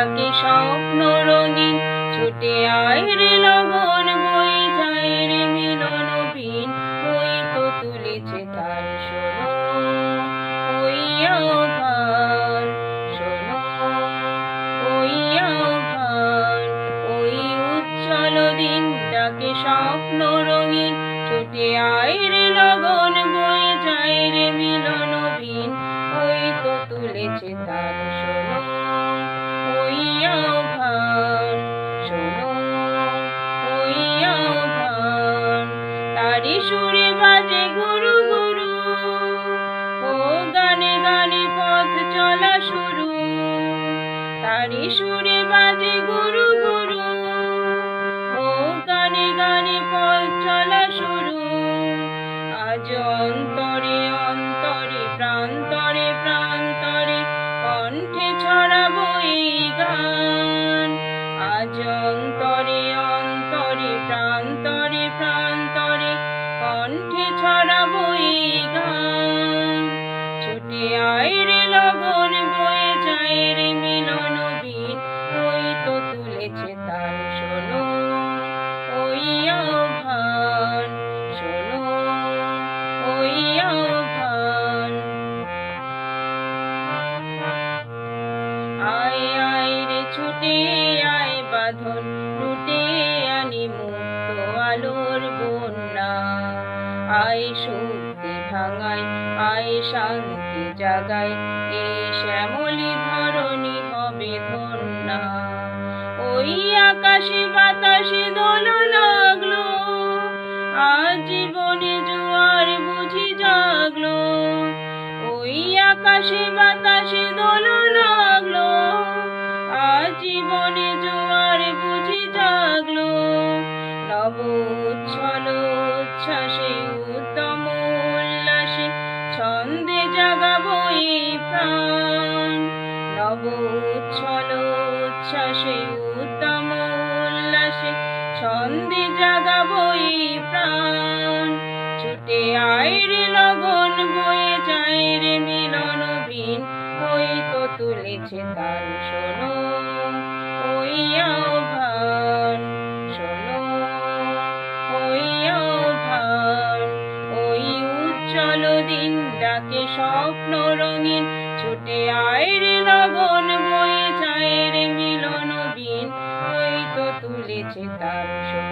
ডাকে স্বপ্ন রঙিন, ছুটে আয় রে লগন বয়ে যায় রে মিলন বিন, ওই তো তুলেছে তার শোনো ওই আহ্বান, শোনো ওই আহ্বান। ওই উজ্জ্বল দিন ডাকে স্বপ্ন রঙিন, ছুটে আয় রে লগন বয়ে যায় রে মিলন বিন, ওই তো তুলেছে তার শোনো ওই আহ্বান, শোনো ওই আহ্বান। তারি সুরে বাজে গুরু গুরু, ও গানে গানে পথ চলা শুরু। তারি সুরে বাজে গুরু গুরু, ও গানে গানে পথ চলা শুরু। আজ অন্তরে অন্তরে প্রান্তরে প্রান্তরে কণ্ঠে ছড়াবো এই গান। আজ অন্তরে অন্তরে প্রান্তরে প্রান্তরে কণ্ঠে ছড়াবো এই গান। ছুটে আয় রে লগন বয়ে যায় রে মিলন বিন, ওই তো তুলেছে তার শোনো ওই আহ্বান, শোনো ওই আহ্বান। আয় আয় রে ছুটে আয় বাঁধন লুটে আনি মুক্ত আলোর বন্যা। আয় শক্তি ভাঙায় আয় শান্তি জাগায়, এ শ্যামলী ধরণী হবে ধন্যা। ওই আকাশে বাতাসে দোল লাগলো, আজ জীবনে জোয়ার বুঝি জাগলো। ওই আকাশে বাতাসে দোল লাগলো, আজ জীবনে জোয়ার বুঝি জাগলো। নব উচ্ছল উচ্ছ্বাসে উত্তম উল্লাসে ছন্দে জাগাবো এই প্রাণ। নব উচ্ছল উচ্ছ্বাসে উত্তম উল্লাসে ছন্দে জাগাবো এই প্রাণ। ছুটে আয় রে লগন বয়ে যায় রে মিলন বিন, ওই তো তুলেছে তার শোনো ওই আহ্বান, শোনো ওই আহ্বান। ওই উজ্জ্বল দিন ডাকে স্বপ্ন রঙিন, ছুটে আয় রে লগন বয়ে যায় রে মিলন বিন, ওই তো তুলেছে তার শোনো।